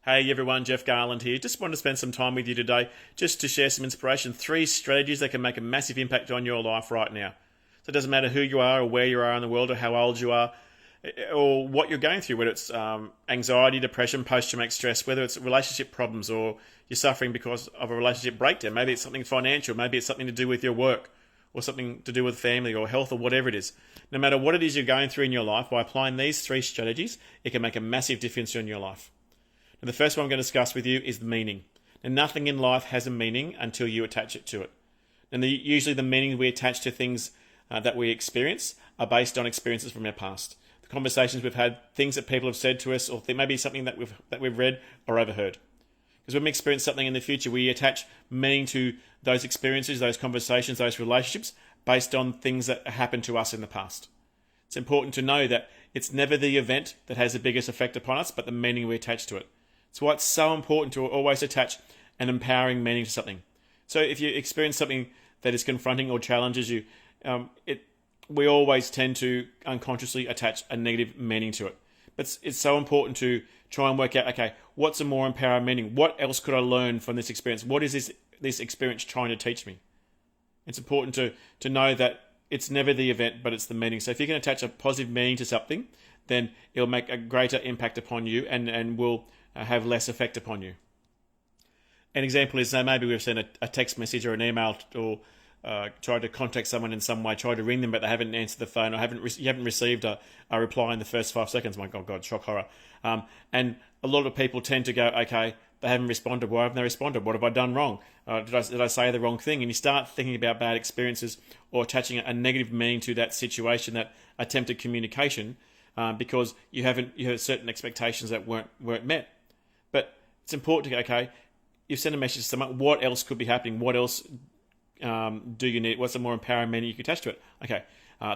Hey everyone, Jeff Garland here. Just wanted to spend some time with you today just to share some inspiration. 3 strategies that can make a massive impact on your life right now. So it doesn't matter who you are or where you are in the world or how old you are or what you're going through, whether it's anxiety, depression, post-traumatic stress, whether it's relationship problems or you're suffering because of a relationship breakdown. Maybe it's something financial, maybe it's something to do with your work or something to do with family or health or whatever it is. No matter what it is you're going through in your life, by applying these 3 strategies, it can make a massive difference in your life. And the first one I'm going to discuss with you is the meaning. And nothing in life has a meaning until you attach it to it. And usually the meaning we attach to things that we experience are based on experiences from our past. The conversations we've had, things that people have said to us, or maybe something that we've read or overheard. Because when we experience something in the future, we attach meaning to those experiences, those conversations, those relationships based on things that happened to us in the past. It's important to know that it's never the event that has the biggest effect upon us, but the meaning we attach to it. That's why it's so important to always attach an empowering meaning to something. So if you experience something that is confronting or challenges you, we always tend to unconsciously attach a negative meaning to it. But it's so important to try and work out, okay, what's a more empowering meaning? What else could I learn from this experience? What is this experience trying to teach me? It's important to know that it's never the event, but it's the meaning. So if you can attach a positive meaning to something, then it'll make a greater impact upon you and will have less effect upon you. An example is maybe we've sent a text message or an email or tried to contact someone in some way, tried to ring them, but they haven't answered the phone or you haven't received a reply in the first 5 seconds. My God, shock horror. And a lot of people tend to go, okay, they haven't responded. Why haven't they responded? What have I done wrong? Did I say the wrong thing? And you start thinking about bad experiences or attaching a negative meaning to that situation, that attempted communication, because you had certain expectations that weren't met. But it's important to go, okay, you've sent a message to someone, what else could be happening? What else do you need? What's a more empowering meaning you can attach to it? Okay,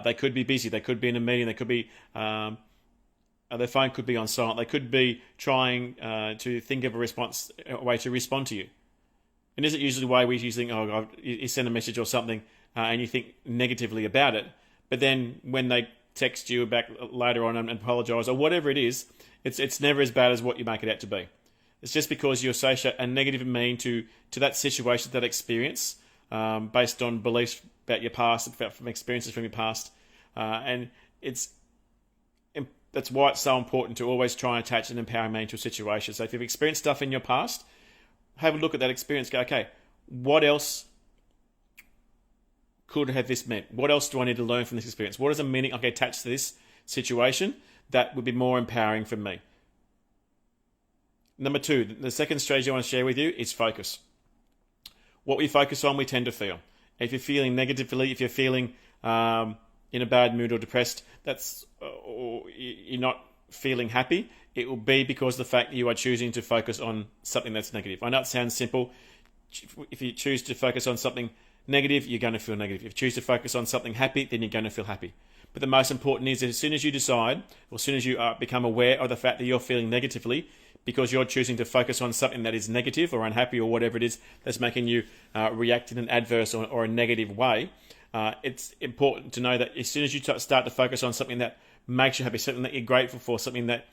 they could be busy, they could be in a meeting, they could be, their phone could be on silent, they could be trying to think of a way to respond to you. And is it usually the way we usually think, oh God, you send a message or something and you think negatively about it, but then when they text you back later on and apologise or whatever it is, it's never as bad as what you make it out to be. It's just because you associate a negative meaning to that situation, that experience, based on beliefs about your past, from experiences from your past, and that's why it's so important to always try and attach an empowering meaning to a situation. So if you've experienced stuff in your past, have a look at that experience. Go, okay, what else could have this meant? What else do I need to learn from this experience? What is a meaning I can attach to this situation that would be more empowering for me? Number 2, the second strategy I want to share with you is focus. What we focus on, we tend to feel. If you're feeling negatively, if you're feeling in a bad mood or depressed, or you're not feeling happy, it will be because of the fact that you are choosing to focus on something that's negative. I know it sounds simple. If you choose to focus on something negative, you're going to feel negative. If you choose to focus on something happy, then you're going to feel happy. But the most important is that as soon as you decide, or as soon as you become aware of the fact that you're feeling negatively, because you're choosing to focus on something that is negative or unhappy or whatever it is that's making you react in an adverse or a negative way, it's important to know that as soon as you start to focus on something that makes you happy, something that you're grateful for, something that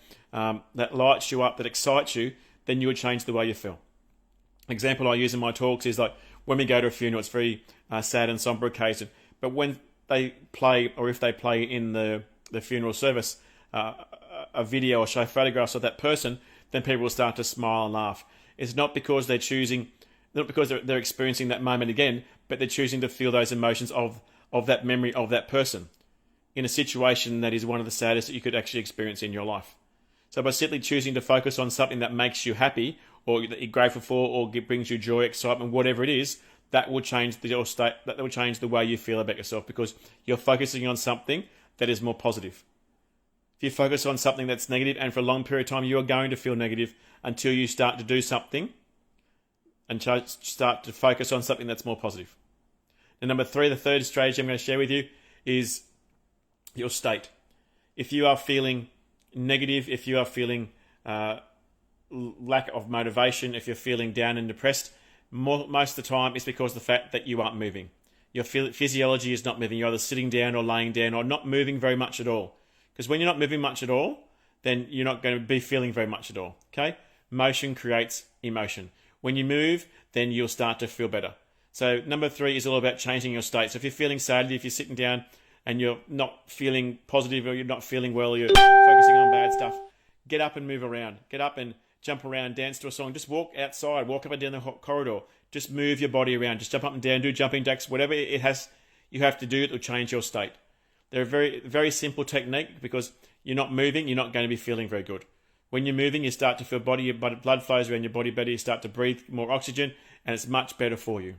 lights you up, that excites you, then you would change the way you feel. An example I use in my talks is like when we go to a funeral, it's a very sad and somber occasion, but when they play, or if they play in the funeral service, a video or show photographs of that person, then people will start to smile and laugh. It's not because they're experiencing that moment again, but they're choosing to feel those emotions of that memory of that person in a situation that is one of the saddest that you could actually experience in your life. So by simply choosing to focus on something that makes you happy, or that you're grateful for, or brings you joy, excitement, whatever it is, that will change your state. That will change the way you feel about yourself, because you're focusing on something that is more positive. If you focus on something that's negative, and for a long period of time, you are going to feel negative until you start to do something and start to focus on something that's more positive. And number 3, the third strategy I'm going to share with you is your state. If you are feeling negative, if you are feeling lack of motivation, if you're feeling down and depressed, most of the time it's because of the fact that you aren't moving. Your physiology is not moving. You're either sitting down or laying down or not moving very much at all. Because when you're not moving much at all, then you're not going to be feeling very much at all. Okay? motion creates emotion. When you move, then you'll start to feel better. So number 3 is all about changing your state. So if you're feeling sad, if you're sitting down and you're not feeling positive or you're not feeling well, you're focusing on bad stuff, get up and move around. Get up and jump around, dance to a song. Just walk outside, walk up and down the corridor. Just move your body around. Just jump up and down, do jumping jacks, whatever it has you have to do to change your state. They're a very, very simple technique because you're not moving, you're not going to be feeling very good. When you're moving, you start to feel your blood flows around your body better, you start to breathe more oxygen, and it's much better for you.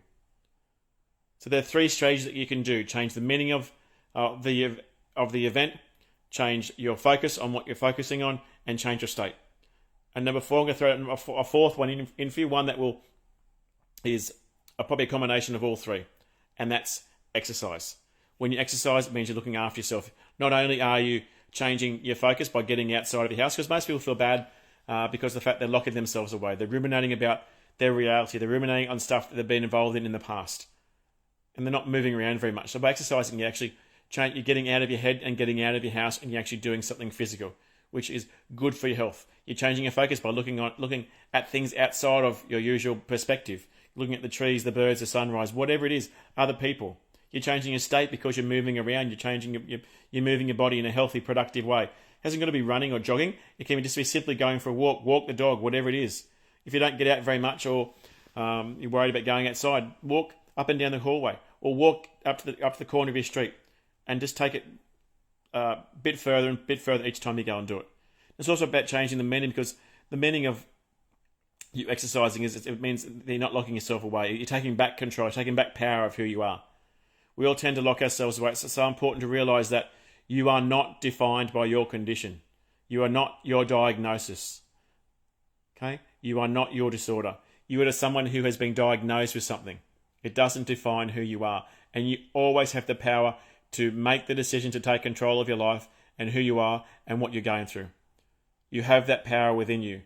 So there are 3 strategies that you can do. Change the meaning of the event, change your focus on what you're focusing on, and change your state. And number 4, I'm going to throw a 4th one in for you, one that is probably a combination of all 3, and that's exercise. When you exercise, it means you're looking after yourself. Not only are you changing your focus by getting outside of your house, because most people feel bad because of the fact they're locking themselves away. They're ruminating about their reality. They're ruminating on stuff that they've been involved in the past. And they're not moving around very much. So by exercising, you're getting out of your head and getting out of your house, and you're actually doing something physical, which is good for your health. You're changing your focus by looking at things outside of your usual perspective, looking at the trees, the birds, the sunrise, whatever it is, other people. You're changing your state because you're moving around. You're moving your body in a healthy, productive way. It hasn't got to be running or jogging. It can just be simply going for a walk the dog, whatever it is. If you don't get out very much, or you're worried about going outside, walk up and down the hallway, or walk up to the corner of your street, and just take it a bit further each time you go and do it. It's also about changing the meaning, because the meaning of you exercising it means you're not locking yourself away. You're taking back control, taking back power of who you are. We all tend to lock ourselves away. It's so important to realise that you are not defined by your condition. You are not your diagnosis. Okay? You are not your disorder. You are someone who has been diagnosed with something. It doesn't define who you are. And you always have the power to make the decision to take control of your life and who you are and what you're going through. You have that power within you.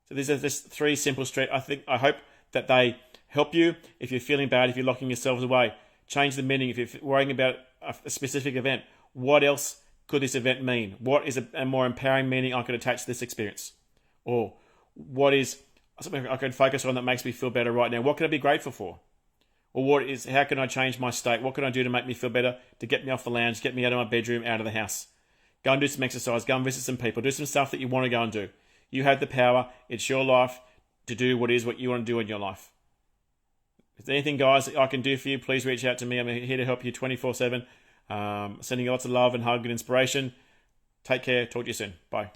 So these are just 3 simple I hope that they help you. If you're feeling bad, if you're locking yourselves away, change the meaning. If you're worrying about a specific event, what else could this event mean? What is a more empowering meaning I could attach to this experience? Or what is something I can focus on that makes me feel better right now? What can I be grateful for? Or how can I change my state? What can I do to make me feel better, to get me off the lounge, get me out of my bedroom, out of the house? Go and do some exercise, go and visit some people, do some stuff that you want to go and do. You have the power. It's your life to do what you want to do in your life. If there's anything, guys, that I can do for you, please reach out to me. I'm here to help you 24/7. Sending you lots of love and hug and inspiration. Take care. Talk to you soon. Bye.